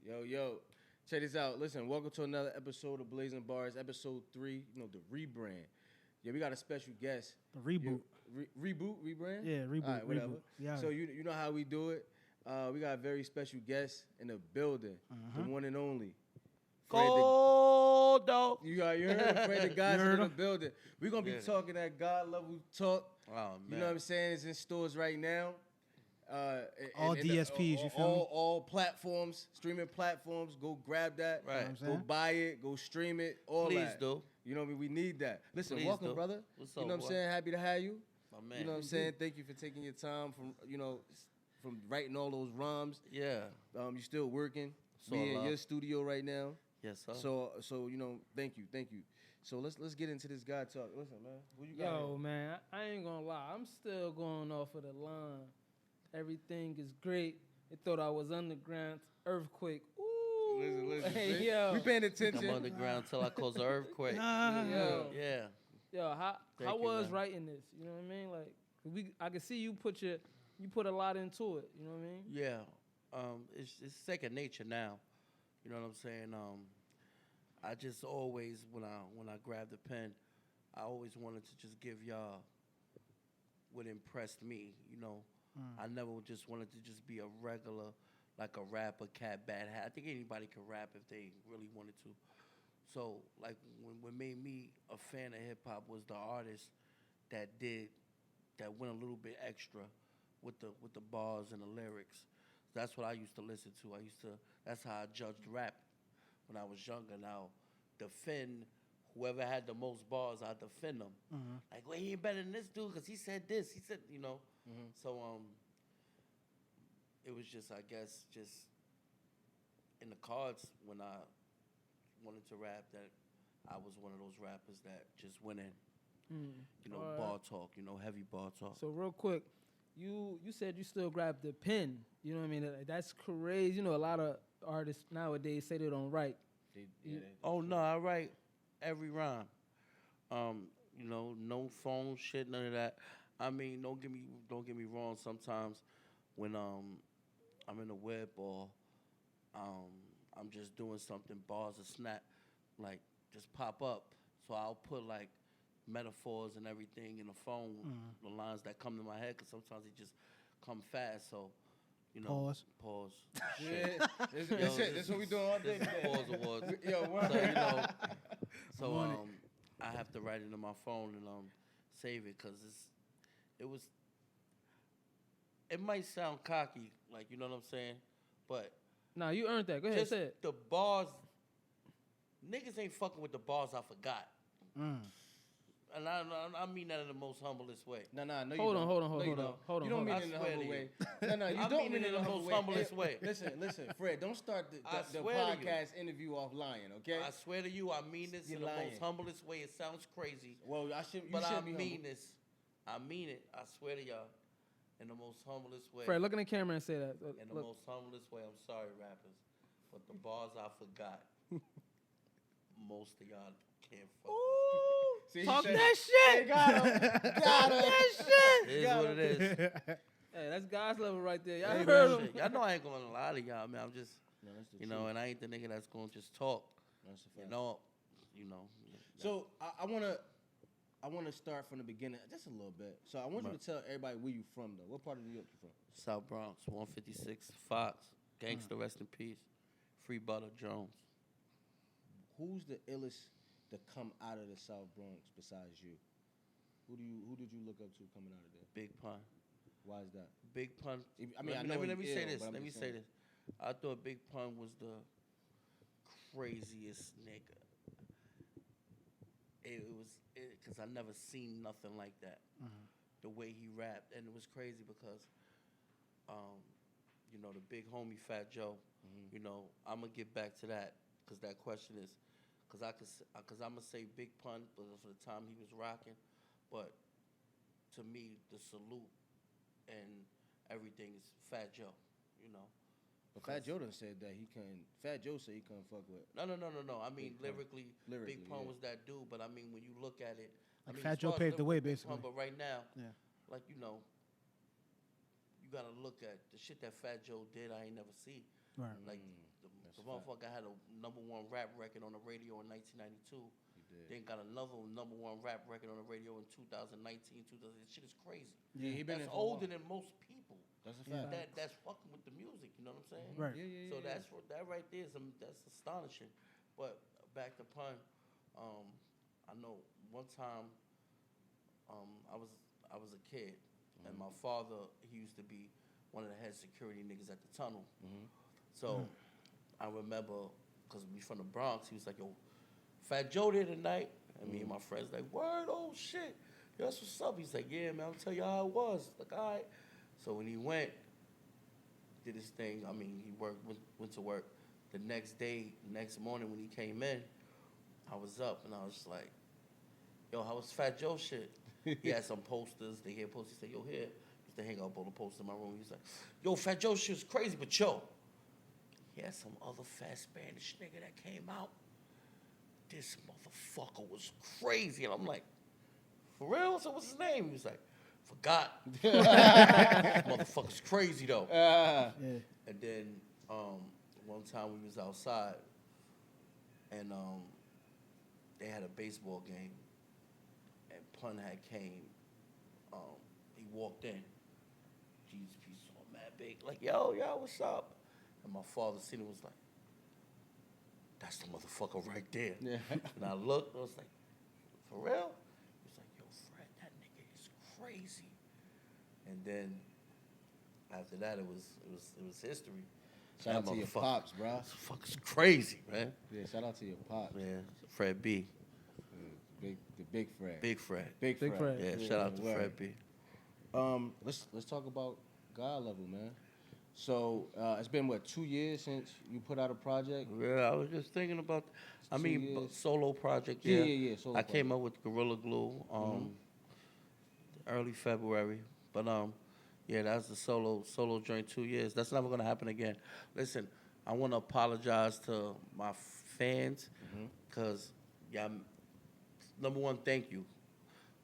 Yo. Check this out. Listen, welcome to another episode of Blazing Bars, episode 3, the rebrand. Yeah, we got a special guest. The reboot. Rebrand? Yeah, reboot. All right, whatever. Reboot. Yeah. So you know how we do it. We got a very special guest in the building, the one and only. Cold dog. You heard Fred the Godson in the building. We're going to be talking that God level talk. Oh, man. You know what I'm saying? It's in stores right now. All DSPs, you feel me? All platforms, streaming platforms. Go grab that. Right. You know Go buy it. Go stream it. All Please that. do. You know what I mean? We need that. Listen, Please welcome, do. brother. What's you up, know what I'm boy? saying? Happy to have you. My man. You know what I'm saying? Thank you for taking your time from writing all those rhymes. Yeah. You still working. So We in your studio right now. Yes, sir. So thank you. So let's get into this God talk. Listen, man, who you got? Yo, man, I ain't gonna lie. I'm still going off of the line. Everything is great. They thought I was underground. Earthquake. Ooh. Listen. Hey, see? yo. We paying attention. I'm underground till I cause an earthquake. Yo. Yeah. Yo, how Thank you, was man. writing this? You know what I mean? Like, I can see you put a lot into it. You know what I mean? Yeah. It's second nature now. You know what I'm saying? I just always when I grab the pen, I always wanted to just give y'all what impressed me. You know, I never just wanted to just be a regular, like a rapper, cat, bad hat. I think anybody could rap if they really wanted to. So like what made me a fan of hip hop was the artist that went a little bit extra with the bars and the lyrics. That's what I used to listen to. That's how I judged rap when I was younger. Now, defend whoever had the most bars, I defend them. Like, well, he ain't better than this dude because he said this. He said, you know. So it was just, I guess, just in the cards when I wanted to rap that I was one of those rappers that just went in. You know, All right. bar talk. You know, heavy bar talk. So real quick, you said you still grab the pen. You know what I mean? That's crazy. You know, a lot of artists nowadays say they don't write. Oh no, I write every rhyme. You know, no phone shit, none of that. I mean, don't get me wrong. Sometimes when I'm in the whip or I'm just doing something, bars or snap, like just pop up. So I'll put like metaphors and everything in the phone, the lines that come to my head, because sometimes they just come fast. So. You know, pause. Yeah, this what we doing all day. This is pause awards. Yo, what? So I have to write it in my phone and save it because it might sound cocky, like, you know what I'm saying, but Nah, you earned that. Go ahead, just say it. the bars, niggas ain't fucking with the bars I forgot. And I mean that in the most humblest way. No, you Hold don't. on. You don't mean I it in a swear humble to way. you. No, you I don't mean mean it in the most humblest way. Listen, Fred, don't start the swear to you. podcast interview off lying, okay? I swear to you, I mean this You're in the lying. most humblest way. It sounds crazy. Well, you should But I be mean humble. this. I mean it. I swear to y'all. In the most humblest way. Fred, look in the camera and say that. In the most humblest way. I'm sorry, rappers. But the bars I forgot. Most of y'all can't fuck. See, Talk he said- that shit. Got him. That shit. It is what it is. Hey, that's God's level right there. Y'all Hey, heard man, him. shit. Y'all know I ain't gonna lie to y'all, man. I'm just, No, that's the you know, truth. and I ain't the nigga that's gonna just talk. That's a fact. You know. So I wanna start from the beginning just a little bit. So I want you to tell everybody where you from though. What part of New York you from? South Bronx, 156, Fox, Gangsta, rest in peace. Free Butter Jones. Who's the illest to come out of the South Bronx besides you? Who did you look up to coming out of there? Big Pun. Why is that? Big Pun. I mean, I know let me he's say ill, this. but I'm Let me just say saying. this. I thought Big Pun was the craziest nigga. It was because I never seen nothing like that. The way he rapped, and it was crazy because, you know, the big homie Fat Joe. You know, I'm gonna get back to that because that question is, because I'm gonna say Big Pun for the time he was rocking, but to me the salute and everything is Fat Joe. You know. But Fat Joe done said that he couldn't. Fat Joe said he couldn't fuck with. No. I mean, Big Pun. lyrically, Lyrically, Big Pun yeah. was that dude. But I mean, when you look at it, I mean, Fat as Joe far as paved the lyrical way, Big Pun, basically. but right now, Yeah. like, you know, you gotta look at the shit that Fat Joe did. I ain't never seen. Right. Like The motherfucker had a #1 rap record on the radio in 1992. Then got another #1 rap record on the radio in 2019, 2000. This shit is crazy. Yeah, he been That's there for a older while. than most people. That's a fact. That's fucking with the music. You know what I'm saying? Right. Yeah. So that right there is that's astonishing. But back to pun, I know one time I was a kid, and my father, he used to be one of the head security niggas at the tunnel. So I remember, because we from the Bronx, he was like, yo, Fat Joe there tonight. And me and my friends like, word, oh shit. Yo, that's what's up. He's like, yeah, man, I'll tell you how it was. Like, all right. So when he went, did his thing, I mean, he went to work. The next morning when he came in, I was up and I was like, yo, how was Fat Joe shit? He had some posters. They had posters. He said, yo, here. He used to hang up all the posters in my room. He was like, yo, Fat Joe shit was crazy, but yo, he had some other fat Spanish nigga that came out. This motherfucker was crazy. And I'm like, for real? So what's his name? He was like, forgot. Motherfucker's crazy though. And then one time we was outside and they had a baseball game and Pun had came. He walked in. Jesus, piece all mad big. Like, yo, what's up? And my father seen it, was like, that's the motherfucker right there. Yeah. And I looked, I was like, for real? He was like, yo, Fred, that nigga is crazy. And then after that, it was history. Shout out to your pops, bro. This fucker's crazy, man. Yeah, shout out to your pops. Yeah, Fred B. The big Fred. Big Fred. Big Fred. Yeah, shout out to Fred B. Let's talk about God Level, man. So it's been 2 years since you put out a project. Yeah, I was just thinking about. Solo project. Yeah. Solo I came up with Gorilla Glue early February, but yeah, that's the solo joint. 2 years. That's never gonna happen again. Listen, I want to apologize to my fans because #1, thank you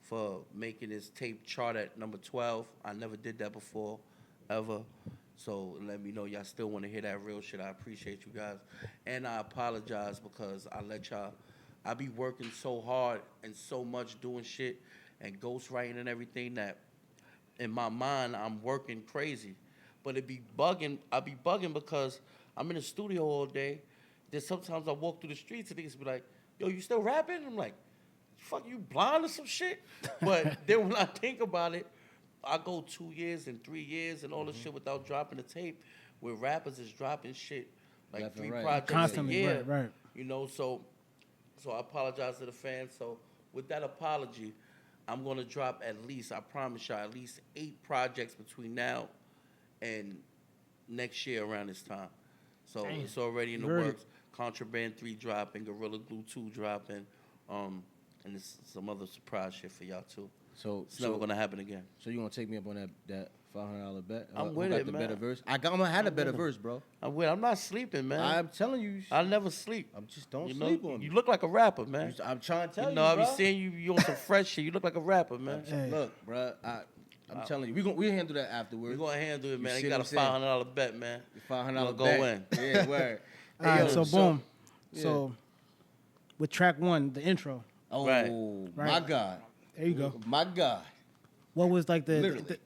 for making this tape chart at number 12. I never did that before, ever. So let me know y'all still want to hear that real shit. I appreciate you guys. And I apologize because I be working so hard and so much doing shit and ghostwriting and everything that in my mind I'm working crazy. But I be bugging because I'm in the studio all day. Then sometimes I walk through the streets and niggas be like, yo, you still rapping? I'm like, fuck, you blind or some shit? But then when I think about it, I go 2 years and 3 years and all this shit without dropping the tape, where rappers is dropping shit like Left 3 and right. projects Constantly, a year. right. You know, so I apologize to the fans. So with that apology, I'm gonna drop at least, I promise y'all, at least 8 projects between now and next year around this time. So it's already in the works. Contraband 3 dropping, Gorilla Glue 2 dropping, and there's some other surprise shit for y'all too. So it's never gonna happen again. So you gonna take me up on that $500 bet? I'm with it, man. Better verse? I'm gonna have a better verse, bro. I'm not sleeping, man. I'm telling you. I never sleep. I'm just don't You sleep know, on me. you look like a rapper, man. I'm trying to tell you, I bro. be seeing you on some fresh shit. You look like a rapper, man. Hey. Look, bro. I'm telling you, we handle that afterwards. We're gonna handle it, man. see You got a what I'm saying? $500 bet, man. $500 go bet. in. Yeah, word. All right, yo, so boom. yeah. So with track 1, the intro. Oh Right. my Right. God. There you go. My God. What was like Literally.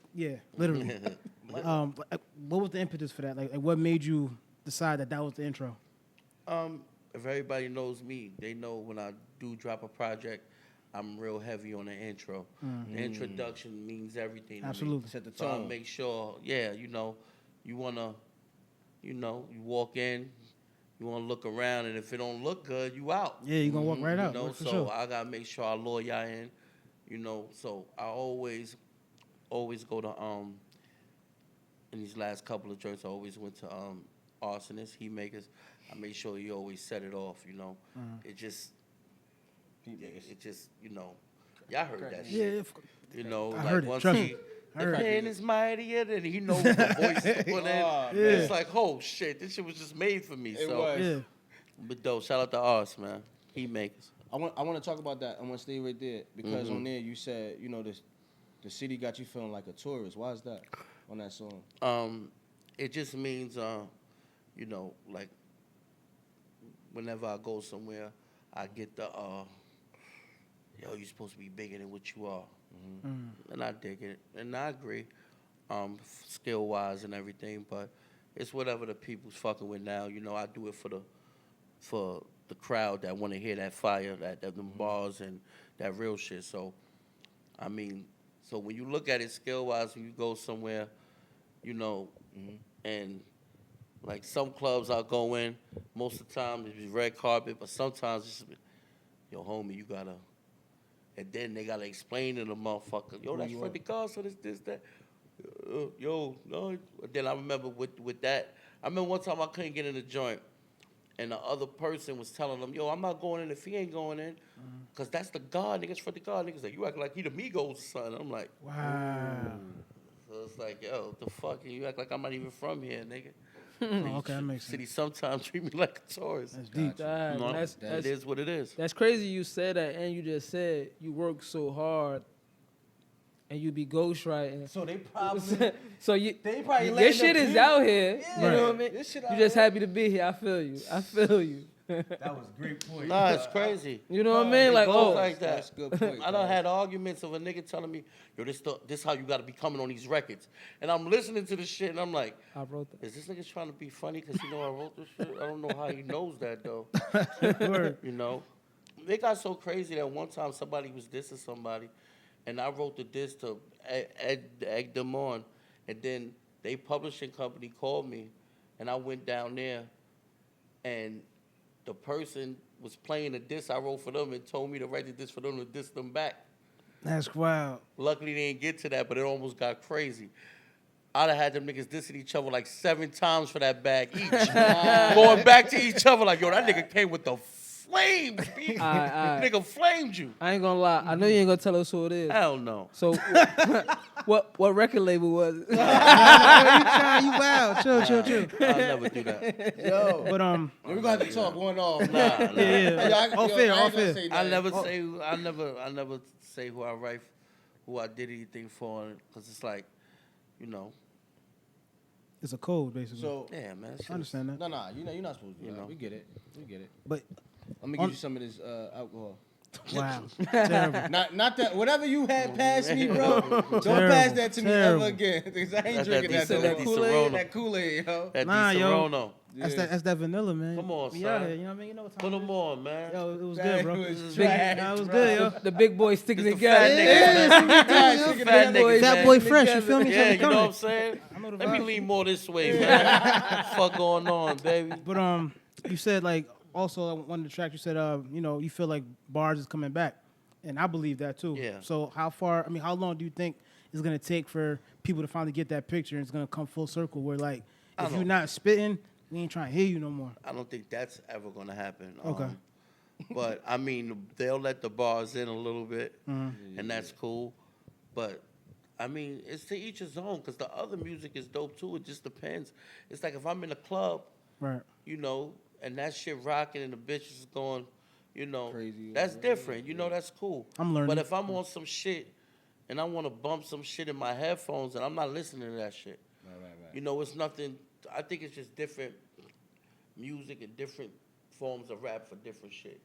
literally. What was the impetus for that? Like what made you decide that was the intro? If everybody knows me, they know when I do drop a project, I'm real heavy on the intro. The introduction means everything to Absolutely. me. Set the So I tone. make sure, you wanna, you walk in, you wanna look around, and if it don't look good, you out. Yeah, you're gonna walk right out. You know, for so sure. I gotta make sure I lure y'all in. You know, so I always go to in these last couple of joints, I always went to arsonists, heat makers. I made sure you always set it off. You know, it just, y'all heard that Yeah, shit. of course. You know, I like heard it. once Trust he. me. I The heard it. pen is mightier than he knows the voice to put in. Oh, It's like, oh shit, this shit was just made for me. It so, was. Yeah. but though, shout out to Ars, man. Heat makers. I want to talk about that. I want to stay right there because on there you said, the city got you feeling like a tourist. Why is that on that song? It just means, like whenever I go somewhere, I get the yo, you're supposed to be bigger than what you are, and I dig it, and I agree, skill wise and everything. But it's whatever the people's fucking with now. You know, I do it for the crowd that want to hear that fire, that them bars and that real shit. So, I mean, so when you look at it skill wise, when you go somewhere, you know, and like some clubs I'll go in, most of the time it's red carpet, but sometimes it's, yo, homie, you gotta, and then they gotta explain to the motherfucker, yo, that's Freddie Godson, this, that. Yo, no. Then I remember with that, I remember one time I couldn't get in the joint, and the other person was telling them, yo, I'm not going in if he ain't going in, because that's the God, niggas, Freddie God. Niggas like, you act like he the Migos son. I'm like, wow. So it's like, yo, the fuck, you act like I'm not even from here, nigga. Oh, okay, that makes sense. City sometimes treat me like a tourist. That's deep. It is what it is. That's crazy you said that, and you just said you work so hard and you be ghostwriting. So they probably they probably your shit is out here. Yeah. You know what I mean? This shit You out just here. happy to be here. I feel you. I feel you. That was a great point. Nah, it's crazy. You know what I mean? It Like, goes oh, like that. That's a good point. I done had arguments of a nigga telling me, yo, this how you gotta be coming on these records. And I'm listening to the shit and I'm like, I wrote that. is this nigga trying to be funny because he know I wrote this shit? I don't know how he knows that though. Word. You know? They got so crazy that one time somebody was dissing somebody and I wrote the diss to egg them on. And then they publishing company called me and I went down there and the person was playing the diss I wrote for them and told me to write the diss for them to diss them back. That's wild. Luckily, they didn't get to that, but it almost got crazy. I'd have had them niggas dissing each other like 7 times for that bag each. Going back to each other like, yo, that nigga came with the flames, B. Nigga flamed you. I ain't gonna lie. I know you ain't gonna tell us who it is. Hell no. So, what record label was it? You wild. Chill. I'll never do that. Yo, But we're gonna have to talk one off. Nah. yeah. All fair. I never say who I write, who I did anything for, because it's like, you know. It's a code, basically. So Yeah, man. I understand that. no, you're not supposed to. You know. We get it. But Let me give you some of this alcohol. wow, terrible. Not that whatever you had past me, bro. Don't pass that to me ever again, because I ain't That's drinking that. that That Corona. That Kool-Aid, yo. That Nah, yo. Corona. That's that vanilla, man. Come on, We son. out here, you know what I mean? You know what time Put it is. them on, man. Yo, it was That good, bro. was Big- trash, nah, it was bro. good, yo. The big boys sticking It's the together. fat niggas. That boy fresh, you feel me? Yeah, you know what I'm Coming. saying? I know the Let me vibes. lean more this way, man. What the fuck going on, baby? But you said like also on one of the tracks you said you know, you feel like bars is coming back, and I believe that too. Yeah. So how long do you think it's gonna take for people to finally get that picture and it's gonna come full circle where like I if don't you're know. not spitting, we ain't trying to hear you no more. I don't think that's ever going to happen. Okay. But, I mean, they'll let the bars in a little bit, and that's cool. But, I mean, it's to each his own, because the other music is dope, too. It just depends. It's like if I'm in a club, Right. you know, and that shit rocking and the bitch is going, you know, Crazy. that's different. You know, that's cool. I'm learning. But if I'm on some shit and I want to bump some shit in my headphones and I'm not listening to that shit, Right. you know, it's nothing. I think it's just different music and different forms of rap for different shit.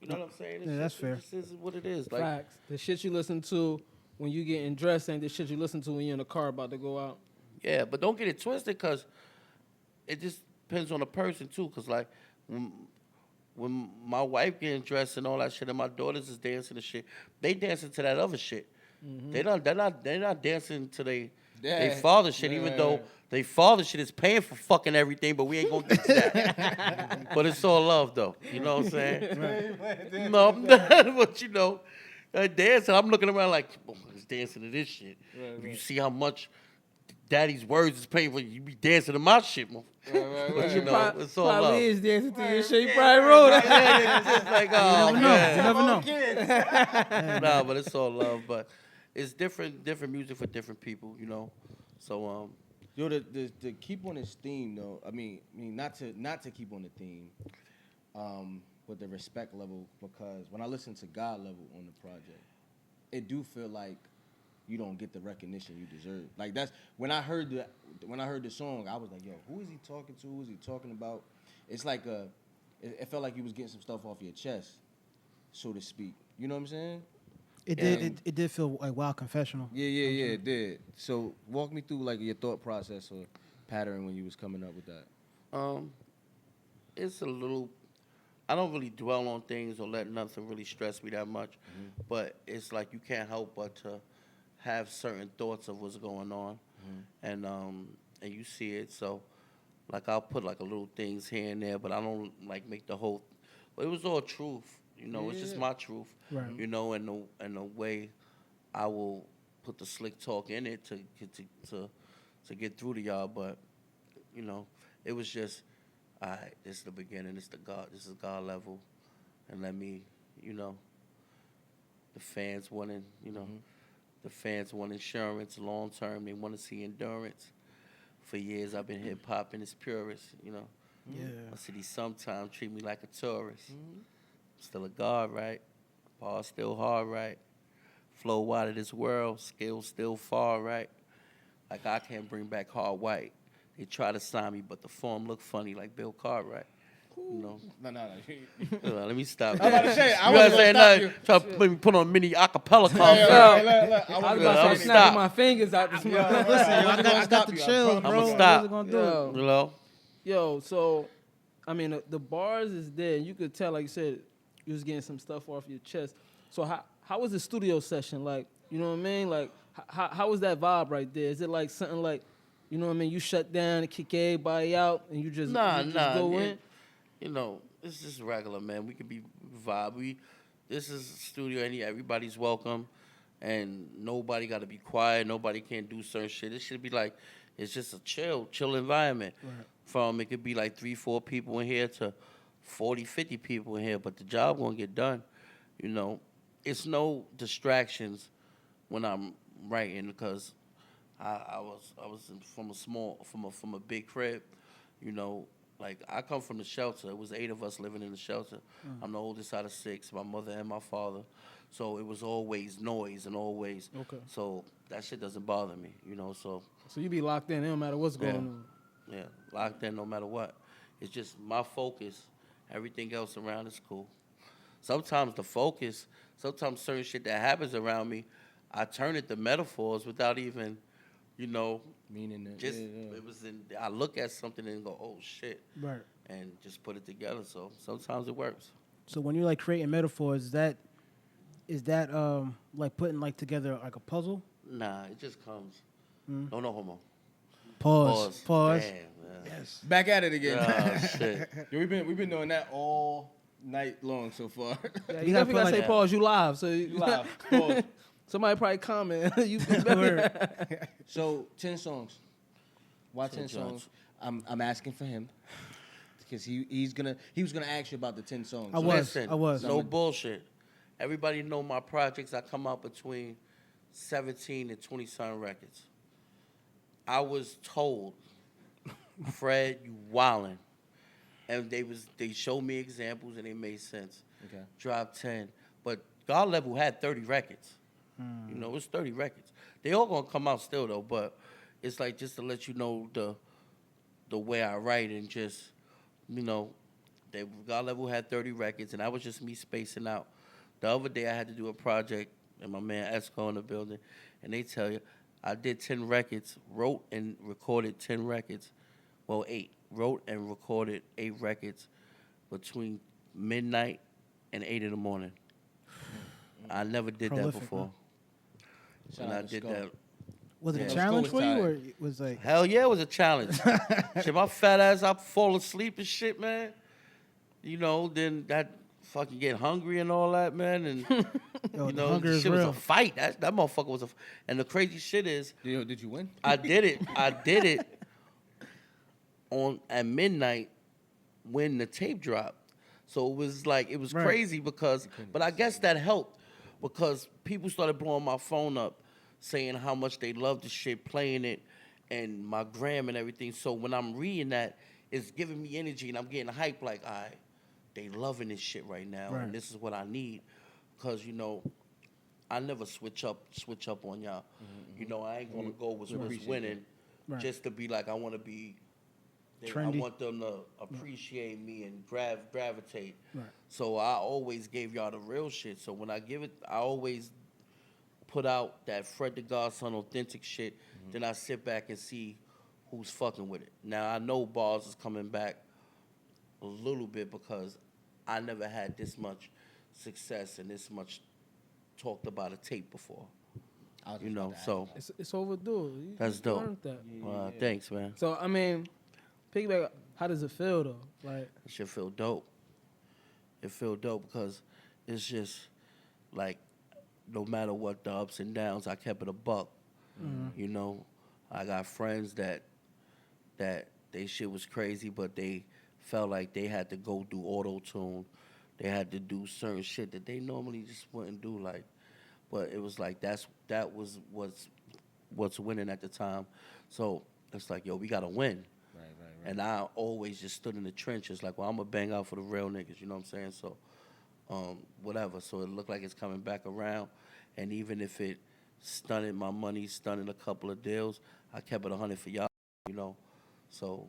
You know what I'm saying? It's Yeah, that's just, fair. It just is what it is. Like, Facts. The shit you listen to when you getting dressed ain't the shit you listen to when you're in the car about to go out. yeah, but don't get it twisted, because it just depends on the person, too. Because, like, when my wife getting dressed and all that shit and my daughters is dancing and shit, they dancing to that other shit. They're not dancing to they father shit, even though they father shit is paying for fucking everything, but we ain't gonna get to that. But it's all love, though. You know what I'm saying? No, but you know, dancing. I'm looking around like, oh, he's dancing to this shit. You see how much daddy's words is paying for you be dancing to my shit, man. But you know, it's all probably love. is dancing to your shit. You probably wrote it. Yeah, it's just like, oh, You man. never know. Nah, but it's all love. But it's different music for different people, you know. So Yo, to keep on this theme though. I mean, not to keep on the theme, with the respect level, because when I listen to God level on the project, it do feel like you don't get the recognition you deserve. Like that's when I heard the song, I was like, yo, who is he talking to? Who is he talking about? It's like it felt like you was getting some stuff off your chest, so to speak. You know what I'm saying? It did. It did feel like wild confessional. Yeah, it did. So walk me through like your thought process or pattern when you was coming up with that. It's a little. I don't really dwell on things or let nothing really stress me that much, but it's like you can't help but to have certain thoughts of what's going on, and you see it. So, like I'll put like a little things here and there, but I don't like make the whole. But it was all truth, you know. It's just my truth, Right. you know, and the way I will put the slick talk in it to get through to y'all. But you know, it was just, all right, this is the beginning. This is God level, and let me, you know, the fans wanting, you know, the fans want insurance long term. They want to see endurance. For years, I've been hip hop in its purest, you know. Yeah. My city sometimes treat me like a tourist. Still a god, right? Ball still hard, right? Flow wide of this world, skill still far, right? Like I can't bring back hard white. They try to sign me, but the form look funny like Bill Cartwright. You know. No. Let me stop. I'm about to say, I You know wasn't what I'm gonna saying? stop Try to make me put on a mini acapella concert. I was about to say, stop. snapping my fingers out this Listen, motherfucker. I got the chills, I'ma bro. stop. What's it gonna do? Yo. You know? Yo, so, I mean, the bars is there. You could tell, like you said, you was getting some stuff off your chest. So how was the studio session? Like, you know what I mean? Like, how was that vibe right there? Is it like something like, you know what I mean, you shut down and kick everybody out and you just go in? You know, it's just regular, man. We could be vibe. This is a studio, and everybody's welcome, and nobody got to be quiet. Nobody can't do certain shit. It should be like, it's just a chill environment. Right. From it could be like 3-4 people in here to 40-50 people in here, but the job won't get done. You know, it's no distractions when I'm writing because I was from a big crib, you know. Like I come from the shelter. It was 8 of us living in the shelter. I'm the oldest out of 6, my mother and my father. So it was always noise and always. Okay. So that shit doesn't bother me, you know. So you be locked in, it don't matter what's going on. yeah, locked in no matter what. It's just my focus. Everything else around is cool. Sometimes certain shit that happens around me, I turn it to metaphors without even, you know, Meaning that. just it was in. I look at something and go, oh shit, Right. and just put it together. So sometimes it works. So when you're like creating metaphors, is that like putting like together like a puzzle? Nah, it just comes. No homo. Pause. Damn, man. Yes. Back at it again. Oh shit. Yo, we've been doing that all night long so far. Yeah, You you gotta definitely put, gotta say like- pause. You live, so You live. Pause. somebody probably comment. You So 10 songs. Why 10 10 songs? I'm asking for him because he was gonna ask you about the 10 songs. I So was. Listen, no bullshit. Everybody know my projects. I come out between 17 and 20 something records. I was told, Fred, you wildin'. And they showed me examples and they made sense. Okay. Drop 10. But God Level had 30 records. You know, it's 30 records. They all gonna come out still though, but it's like just to let you know the way I write and just, you know, God Level had 30 records and that was just me spacing out. The other day I had to do a project and my man Esco in the building and they tell you I did 10 records, wrote and recorded 10 records. Well, 8. Wrote and recorded 8 records between midnight and 8 in the morning. I never did Prolific, that before. Shout And out I to did Skull. that. Was it Yeah. a challenge Let's for go you, with or it was like? Hell yeah, it was a challenge. Shit, my fat ass, I fall asleep and shit, man. You know, then that fucking get hungry and all that, man. And, Yo, you the know, hunger the is shit was real. a fight. That motherfucker was a. And the crazy shit is, Did you win? I did it at midnight when the tape dropped. So it was like it was Right. crazy because but I guess that helped because people started blowing my phone up saying how much they love the shit, playing it and my gram and everything. So when I'm reading that, it's giving me energy and I'm getting hype like, all right, they loving this shit right now Right. and this is what I need. Cause you know, I never switch up on y'all. You know, I ain't gonna go with what's winning Right. just to be like I wanna be I trendy. want them to appreciate me and gravitate. Right. So I always gave y'all the real shit. So when I give it, I always put out that Fred the Godson authentic shit. Then I sit back and see who's fucking with it. Now I know bars is coming back a little bit because I never had this much success and this much talked about a tape before. You know, so It's overdue. that's You dope. earned that. Thanks, man. So I mean, piggyback. How does it feel though? Like It should feel dope. It feel dope because it's just like no matter what the ups and downs, I kept it a buck. You know, I got friends that they shit was crazy, but they felt like they had to go do auto tune. They had to do certain shit that they normally just wouldn't do. Like, but it was like that was what's winning at the time. So it's like, yo, we gotta win. Right. And I always just stood in the trenches, like, well, I'm going to bang out for the real niggas, you know what I'm saying? So, whatever. So it looked like it's coming back around. And even if it stunted my money, stunted a couple of deals, I kept it 100 for y'all, you know? So,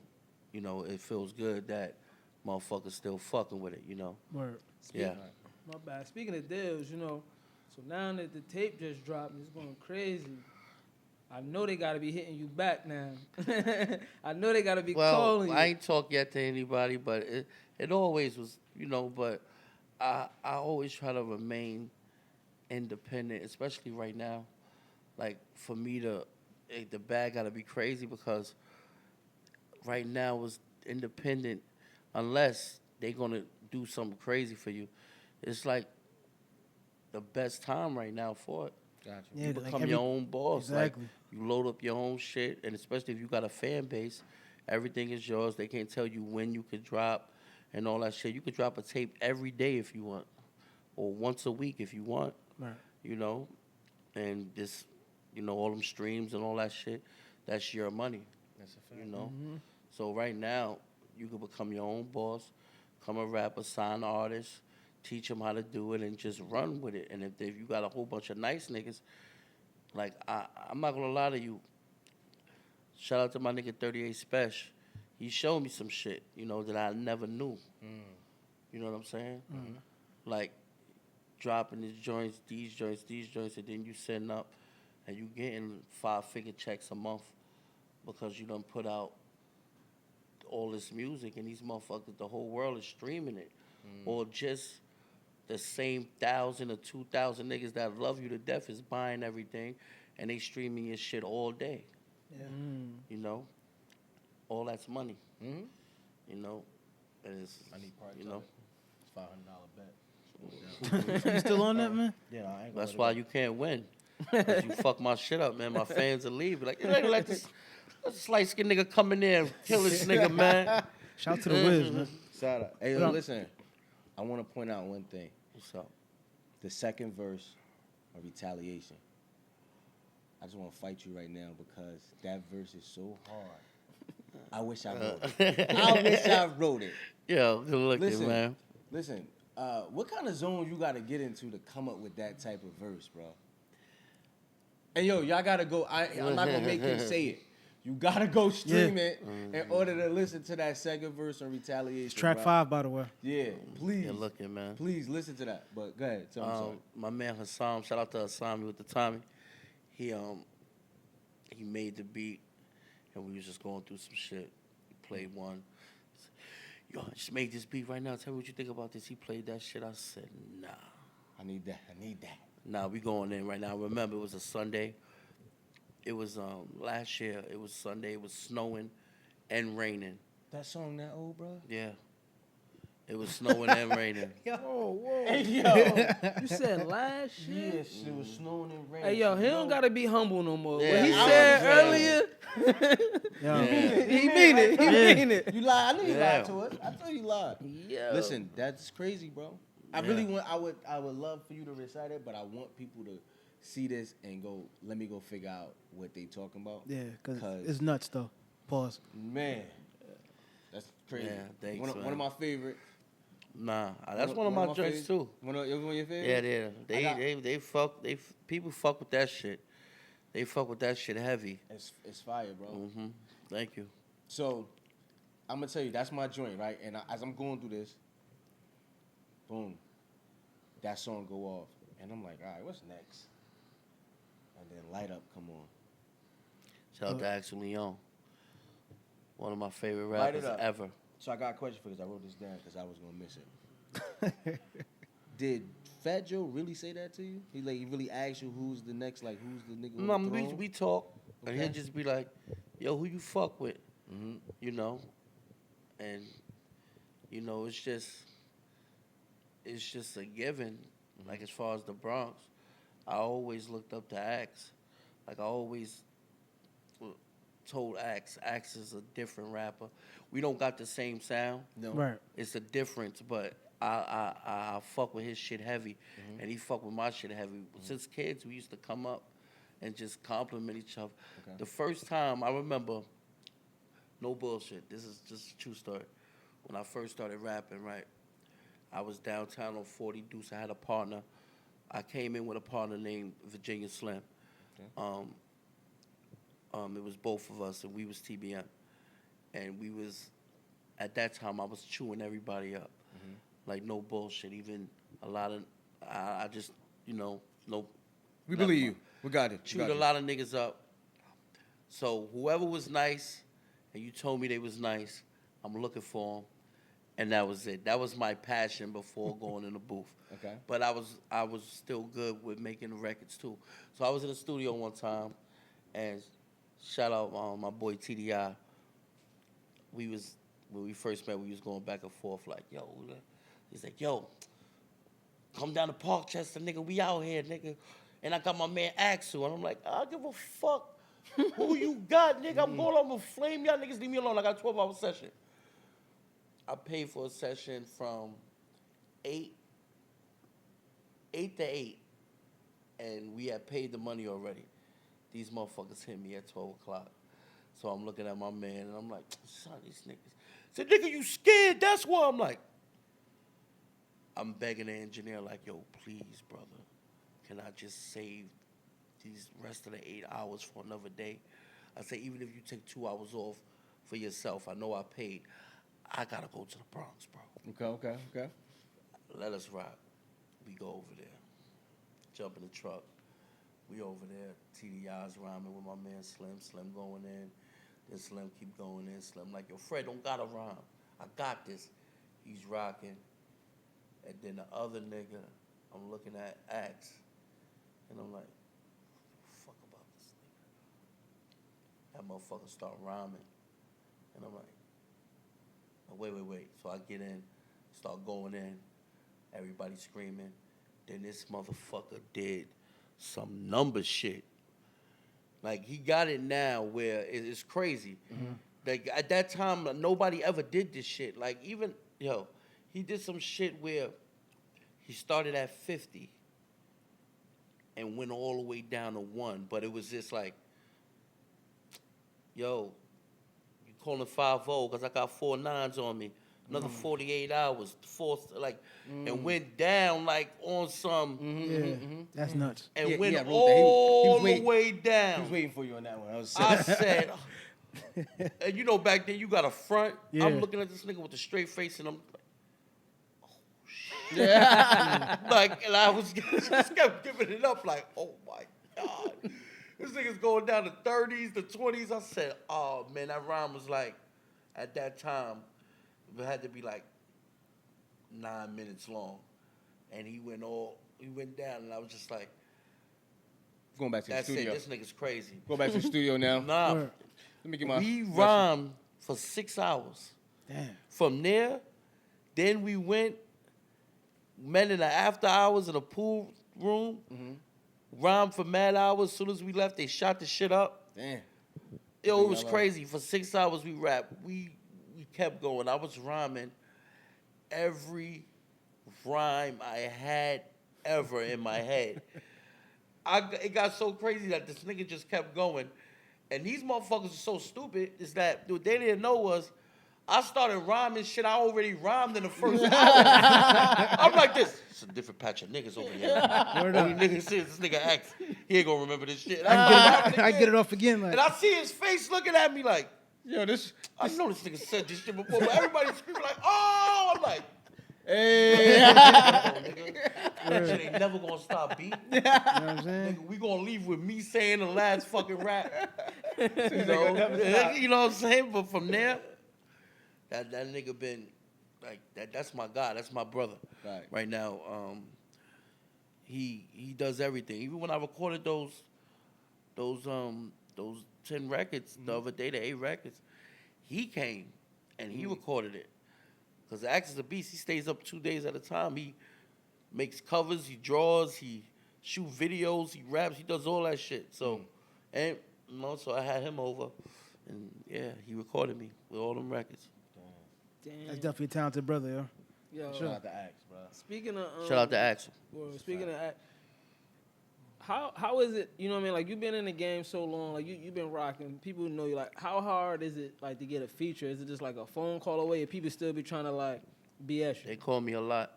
you know, it feels good that motherfuckers still fucking with it, you know? Word. Yeah. my bad. Speaking of deals, you know, so now that the tape just dropped, and it's going crazy. I know they gotta be hitting you back now. I know they gotta be calling you. I ain't talked yet to anybody, but it always was, you know, but I always try to remain independent, especially right now. Like, for me the bag gotta be crazy because right now is independent unless they gonna do something crazy for you. It's like the best time right now for it. Gotcha. Yeah, You become your own boss. Exactly. Like, you load up your own shit, and especially if you got a fan base, everything is yours. They can't tell you when you could drop and all that shit. You could drop a tape every day if you want, or once a week if you want. Right. You know, and this, you know, all them streams and all that shit, that's your money. That's a fact. You know, so right now you could become your own boss, become a rapper, sign artist, teach them how to do it, and just run with it. And if you got a whole bunch of nice niggas, like I'm not gonna lie to you. Shout out to my nigga 38 Special. He showed me some shit, you know, that I never knew. You know what I'm saying? Like dropping these joints, and then you setting up, and you getting 5-figure checks a month because you done put out all this music, and these motherfuckers, the whole world is streaming it, or just the same 1,000 or 2,000 niggas that love you to death is buying everything, and they streaming your shit all day. Yeah. You know, all that's money. Mm-hmm. You know, and it's, I need parts you of know, it. It's $500 bet. You still on that, man? Yeah, I ain't gonna that's let it why go. you can't win. 'Cause you fuck my shit up, man. My fans will leave. Like, you ain't let this light skinned nigga come in there and kill this nigga, man. Shout out to the Wiz, man. Shout out. Hey, What up? listen, I want to point out one thing. What's up? The second verse of Retaliation. I just want to fight you right now because that verse is so hard. I wish I wrote it. I wish I wrote it. Yo, good looking, Listen, man. Listen, what kind of zone you got to get into to come up with that type of verse, bro? And yo, y'all got to go. I'm not going to make him say it. You got to go stream it in order to listen to that second verse on Retaliation. It's track bro. 5, by the way. Yeah, please. Good looking, man. Please listen to that. But go ahead. Tell me something. My man Hassan, shout out to Hassan with the Tommy. He made the beat, and we was just going through some shit. He played one. Yo, I just made this beat right now. Tell me what you think about this. He played that shit. I said, nah. I need that. Nah, we going in right now. Remember, it was a Sunday. It was last year. It was Sunday. It was snowing and raining. That song that old, bro? Yeah. It was snowing and raining. whoa. Hey, yo. You said last year? Yes, it was snowing and raining. Hey, yo, he don't gotta be humble no more. Yeah, What he I said was, earlier, Yo. he mean it. He mean it. You lied. I knew you Yeah. lied to us. I told you lied. Yo. Listen, that's crazy, bro. I Yeah. really want. I would love for you to recite it, but I want people to see this and go. Let me go figure out what they talking about. Yeah, because 'Cause- it's nuts, though. Pause. Man, that's crazy. Yeah, thanks, one of man. my favorite. Nah, that's one of my joints favorites. too. One of your Yeah, favorites? people fuck with that shit. They fuck with that shit heavy. It's fire, bro. Thank you. So, I'm gonna tell you, that's my joint, right? And as I'm going through this, boom, that song go off, and I'm like, all right, what's next? And then Light Up come on. Shout out to Axel Leon. One of my favorite Light It rappers Up. ever. So I got a question for you, because I wrote this down because I was gonna miss it. Did Fat Joe really say that to you? He really asked you who's the next, like who's the nigga on No, the throne? we talk, and Okay. he'll just be like, yo, who you fuck with? Mm-hmm. You know? And, you know, it's just a given. Like, as far as the Bronx, I always looked up to Axe. Like, I always told Axe is a different rapper. We don't got the same sound. No. Right. It's a difference, but I fuck with his shit heavy, and he fuck with my shit heavy. Since kids, we used to come up and just compliment each other. Okay. The first time I remember, no bullshit, this is just a true story. When I first started rapping, right, I was downtown on 40 Deuce. I had a partner. I came in with a partner named Virginia Slim. Okay. It was both of us, and we was TBM. And we was, at that time, I was chewing everybody up. Like, no bullshit. Even a lot of, I just, you know, no. We believe you. We got it. Chewed a lot of niggas up. So whoever was nice, and you told me they was nice, I'm looking for them. And that was it. That was my passion before going in the booth. Okay. But I was still good with making the records too. So I was in the studio one time, and shout out my boy TDI. When we first met, we was going back and forth like, yo, he's like, yo, come down to Parkchester, nigga, we out here, nigga. And I got my man Axel, and I'm like, I don't give a fuck who you got, nigga. I'm gonna flame y'all niggas, leave me alone. I got a 12-hour session. I paid for a session from 8 to 8, and we had paid the money already. These motherfuckers hit me at 12 o'clock. So I'm looking at my man, and I'm like, son, these niggas. Said, nigga, you scared? That's why. I'm like, I'm begging the engineer, like, yo, please, brother, can I just save these rest of the 8 hours for another day? I say, even if you take 2 hours off for yourself, I know I paid. I gotta go to the Bronx, bro. Okay. Let us rock. We go over there. Jump in the truck. We over there. TDI's rhyming with my man Slim. Slim going in. Then Slim keep going in. Slim like, yo, Fred, don't gotta rhyme. I got this. He's rocking. And then the other nigga, I'm looking at Axe. And I'm like, fuck about this nigga. That motherfucker start rhyming. And I'm like, wait. So I get in, start going in, everybody screaming. Then this motherfucker did some number shit. Like, he got it now where it's crazy. Like, at that time, nobody ever did this shit. Like, even, he did some shit where he started at 50 and went all the way down to 1. But it was just like, yo, calling 5-0 because I got 4 9s on me. Another 48 hours, and went down like on some. That's nuts. And went I wrote that. all He was the way down. He was waiting for you on that one. I said, and back then you got a front. Yeah. I'm looking at this nigga with a straight face, and I'm like, oh shit. And I was just kept giving it up, like, oh my God. This nigga's going down to 30s, the 20s. I said, oh, man, that rhyme was like, at that time, it had to be like 9 minutes long. And he went down, and I was just like, going back to the that's studio. it, this nigga's crazy. Go back to the studio now. Nah, Word. Let me get my. we rhymed for 6 hours. Damn. From there, then we met in the after hours in a pool room, rhymed for mad hours. As soon as we left, they shot the shit up. Damn. Yo, it was crazy. For 6 hours we rapped. We kept going. I was rhyming every rhyme I had ever in my head. It got so crazy that this nigga just kept going. And these motherfuckers are so stupid is that what they didn't know was I started rhyming shit I already rhymed in the first hour. I'm like this. It's a different patch of niggas over here. Only nigga says this nigga acts. He ain't gonna remember this shit. I get it off again. Like, And I see his face looking at me like, Yo, this. I know this nigga said this shit before, but everybody's screaming like, oh, I'm like, Hey. that shit ain't never gonna stop beating. You know what I'm saying? Nigga, we gonna leave with me saying the last fucking rap. You Nigga know, never stop. you know what I'm saying? But from there, that nigga been like that. That's my guy. That's my brother. Right now, he does everything. Even when I recorded those 10 records the other day, the 8 records, he came and he recorded it. Cause Axe is a beast. He stays up 2 days at a time. He makes covers. He draws. He shoot videos. He raps. He does all that shit. So, and you know, so I had him over, and yeah, he recorded me with all them records. Damn. That's definitely a talented brother, yo. Yo, Shout out to Axe, bro. speaking of Shout out to Axel. well, speaking of how is it, you know what I mean? Like, you've been in the game so long, like you've been rocking. People know you. Like, how hard is it like to get a feature? Is it just like a phone call away, or people still be trying to like BS you? They call me a lot.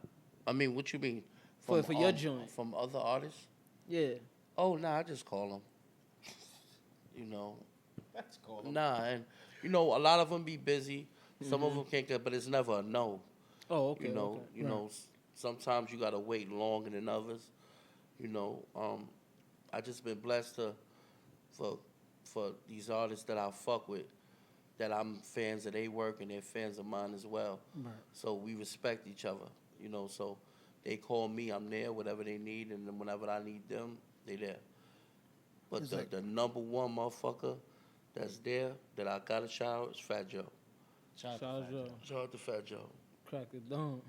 I mean, what you mean? For your joint. From other artists? Yeah. Oh, nah, I just call them. You know. That's cool. Nah, and you know, a lot of them be busy. Some of them can't get, but it's never a no. Oh, okay. You know, okay. you know. Sometimes you gotta wait longer than others. You know, I just been blessed for these artists that I fuck with, that I'm fans of their work and they're fans of mine as well. Right. So we respect each other. You know, so they call me, I'm there, whatever they need, and then whenever I need them, they there. But the number one motherfucker that's there that I gotta shout out is Fat Joe. Shout out Joe. Shout out to Fat Joe. Crack it down.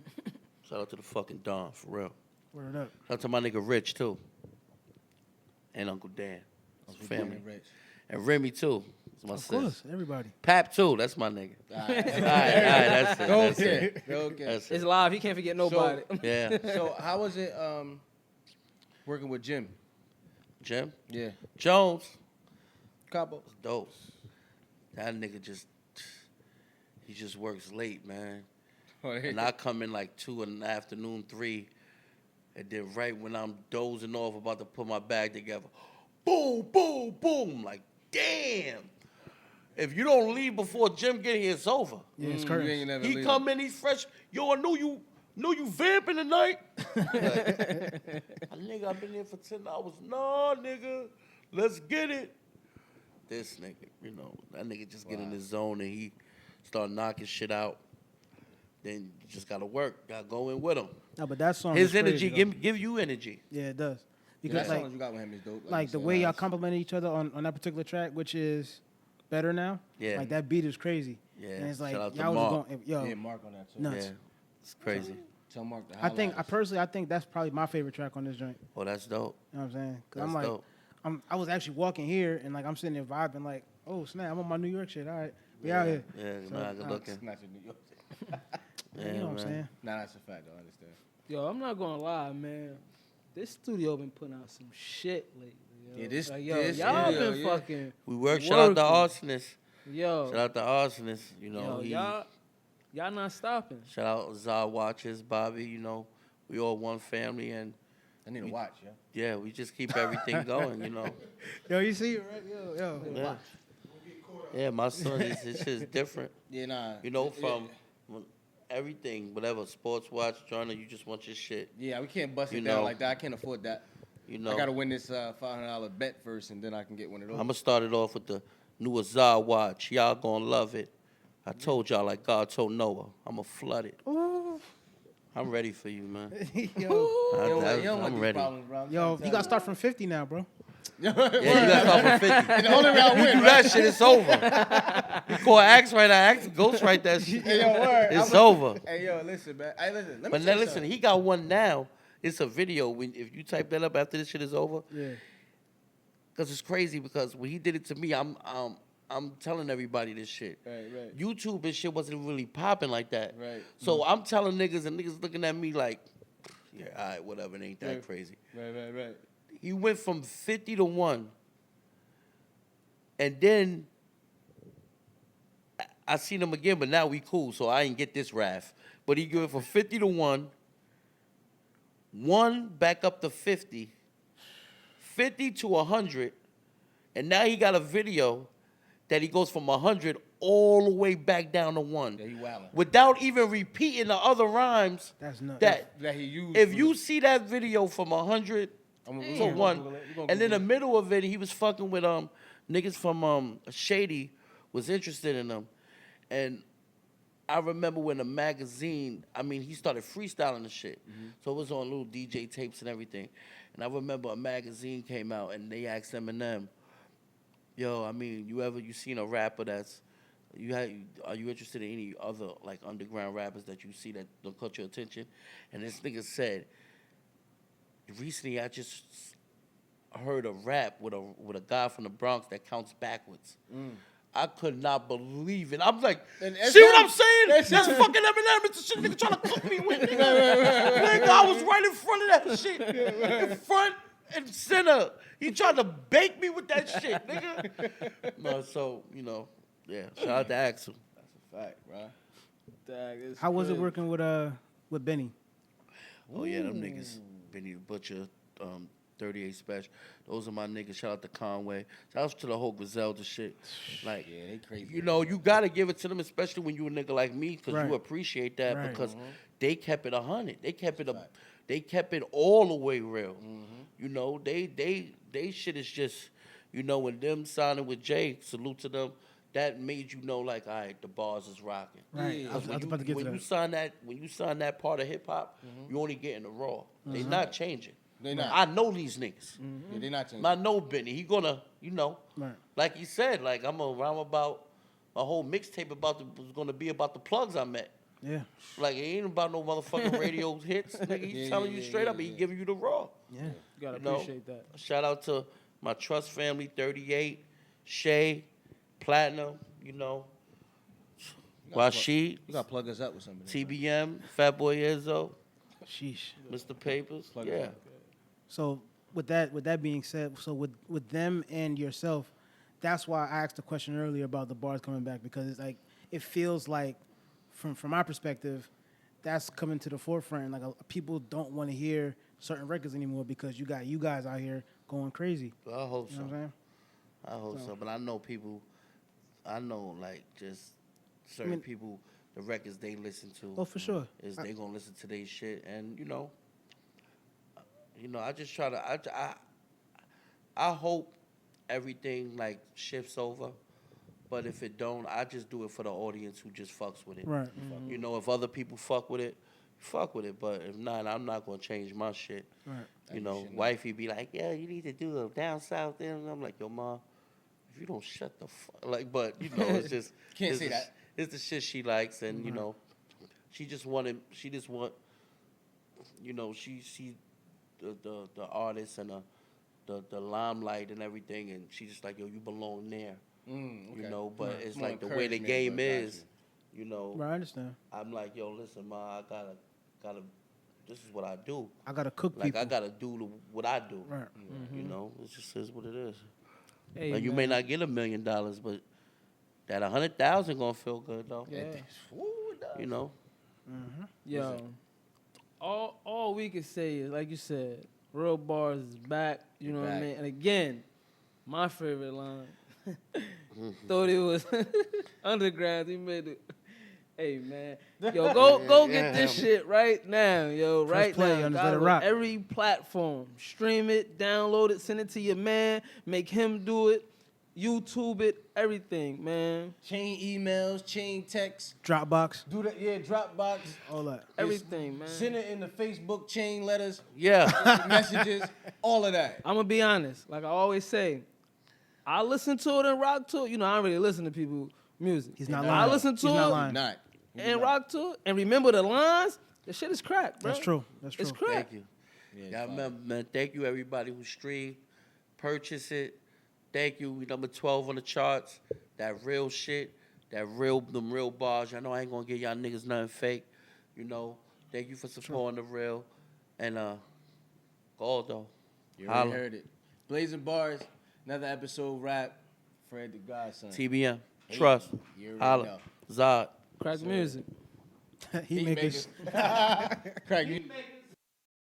Shout out to the fucking Don, for real. Word up. Shout out to my nigga Rich, too. And Uncle Dan. His family. Rich. And Remy, too. That's my Of sis. course, everybody. Pap, too. That's my nigga. All right. All right, that's it. That's it. Okay. That's It's it. live. He can't forget nobody. Yeah. So how was it working with Jim? Jim? Yeah. Jones. Capo. Dope. That nigga he just works late, man. And I come in like 2 in the afternoon, 3, and then right when I'm dozing off, about to put my bag together, boom, boom, boom. Like, damn. If you don't leave before Jim get here, it's over. Yeah, it's You curtains. ain't never He leave. come in, he's fresh. Yo, I know you vamping tonight. Like, nigga, I've been here for 10 hours. No, nigga, let's get it. This nigga, you know, that nigga just get in his zone and he start knocking shit out. Then you just gotta work. Gotta go in with him. No, but that song His is energy crazy, though. give you energy. Yeah, it does. Yeah, Because that like song you got with him is dope. like you the said, way y'all nice. complimented each other on that particular track, which is Better Now. Yeah. Like that beat is crazy. Yeah. And it's like Shout out to y'all was Mark. going, yo, Yeah, Mark on that too. Nuts. Yeah, it's crazy. Tell Mark to I think holla I think that's probably my favorite track on this joint. Oh, that's dope. You know what I'm saying? Cause That's I'm like, dope. I was actually walking here and like I'm sitting there vibing like, oh snap, I'm on my New York shit. All right, we out here. Yeah, So, man, good looking. Snatch in New York. Yeah, you know what I'm man. saying? Nah, that's a fact. I understand. Yo, I'm not gonna lie, man. This studio been putting out some shit lately. Yo. Yeah, this- like, yo, this y'all studio, been yeah. fucking. We work. Shout out the Working. arsonist. Yo, Shout out the arsonist. You know, yo, y'all not stopping. shout out Zah Watches, Bobby. You know, we all one family, and I need to watch, yeah. yeah, we just keep everything going. You know. Yo, you see it, right? Yo. Yeah. Yeah, my son is just different. Yeah, nah. You know, from everything, whatever, sports watch, journal, you just want your shit. Yeah, we can't bust it You down know. like that. I can't afford that. You know, I gotta win this $500 bet first, and then I can get one of those. I'm gonna start it off with the new Azar watch. Y'all gonna love it. I told y'all like God told Noah, I'm gonna flood it. Ooh. I'm ready for you, man. yo, You don't want I'm these ready. problems, bro. I'm yo, trying you to gotta tell start from 50 now, bro. Yeah, you got start from 50. The only way I You win, do right? that shit, it's over. You call Axe right now, Axe Ghost write that shit. Hey, yo, word. It's over. Hey, yo, listen, man. Hey, listen. Let me But tell now you listen, he got one now. It's a video. If you type that up after this shit is over, Yeah. because it's crazy. Because when he did it to me, I'm telling everybody this shit. Right. YouTube and shit wasn't really popping like that. Right. So I'm telling niggas and niggas looking at me like, yeah, all right, whatever. It ain't that Yeah. crazy. Right. He went from 50 to 1. And then I seen him again, but now we cool, so I ain't get this wrath. But he went from 50 to 1, 1 back up to 50, 50 to 100, and now he got a video that he goes from 100 all the way back down to 1. Yeah, he wildin'. Without even repeating the other rhymes. That's nuts. That he used. If you see that video from 100 to 1, and in the middle of it, he was fucking with niggas from Shady was interested in him. And I remember when the magazine, he started freestyling the shit. So it was on little DJ tapes and everything. And I remember a magazine came out and they asked Eminem, yo, you seen a rapper are you interested in any other like underground rappers that you see that don't catch your attention? And this nigga said, recently I just heard a rap with a guy from the Bronx that counts backwards. I could not believe it. I'm like, see what I'm saying? That's fucking Eminem. It's the shit nigga trying to cook me with. Nigga, I was right in front of that shit. In front and center. He tried to bake me with that shit, nigga. No, so, yeah. Shout out to Axel. That's a fact, bro. How was it working with Benny? Oh, yeah, them niggas. Benny the Butcher, 38 Special. Those are my niggas. Shout out to Conway. Shout out to the whole Griselda shit. Like, Yeah, they crazy. You got to give it to them, especially when you a nigga like me, because you appreciate that because they kept it 100. They kept it all the way real. They shit is just, when them signing with Jay, salute to them, that made you know, like, all right, the bars is rocking. Right. I was about to get to that. When you sign that part of hip hop, you only getting the raw. They not changing. They not. I know these niggas. Yeah, they not changing. I know Benny. He gonna, Right. like he said, like I'm around about a whole mixtape was gonna be about the plugs I met. Yeah. Like it ain't about no motherfucking radio hits. Nigga, he's telling you straight up. He giving you the raw. Yeah. You gotta appreciate that. Shout out to my Trust family, 38, Shay, Platinum, Rashid, You gotta plug us up with something. TBM, Fatboy Izzo, Sheesh. Mr. Papers. Plug us Yeah. up. So with that being said, so with them and yourself, that's why I asked the question earlier about the bars coming back, because it's like it feels like from my perspective, that's coming to the forefront. Like people don't want to hear certain records anymore because you got you guys out here going crazy. I hope You so. know what I'm saying? I hope so. But I know people, like just certain people, the records they listen to. Oh, for sure. Is they gonna listen to their shit, and I just try to. I hope everything like shifts over, but if it don't, I just do it for the audience who just fucks with it. Right. If other people fuck with it, but if not, I'm not gonna change my shit. Right. Wifey be like, yeah, you need to do a down south thing. And I'm like, yo, ma, if you don't shut the fuck, like, but it's just Can't say that. It's the shit she likes, and she just want, she the artist and the limelight and everything, and she just like, yo, you belong there, Okay. But it's More like the way the encouragement, game but got is, Right, I understand. I'm like, yo, listen, ma, I gotta, this is what I do. I gotta cook Like people. I gotta do what I do. Right. It just is what it is. Hey, Like you may not get $1 million, but that 100,000 gonna feel good though. Yeah. Yo, all we can say is, like you said, Real Bars is back. You know what I mean? And again, my favorite line. Thought it was underground. He made it. Hey man, yo, go get this shit right now, yo, right play, now. on God, Let It on Rock. every platform, stream it, download it, send it to your man, make him do it, YouTube it, everything, man. Chain emails, chain texts. Dropbox. Do that, yeah. Dropbox. All that. Everything, man. Send it in the Facebook chain letters, Yeah. messages, all of that. I'm gonna be honest. Like I always say, I listen to it and rock to it. I don't really listen to people music. He's not I lying. listen to He's not it lying. Not. and rock to it and remember the lines. The shit is crack, bro. That's true. That's true. It's crack. Thank you. Yeah, Yeah, fine. man. Thank you everybody who streamed, purchase it. Thank you. We number 12 on the charts. That real shit. Them real bars. I know I ain't gonna give y'all niggas nothing fake. Thank you for supporting the real. And Goldo. You already Holla. heard it. Blazing Bars, another episode rap. Fred the Godson. TBM. Trust. You already Holla. know. Zod. Crack music. he make us. Craig, you-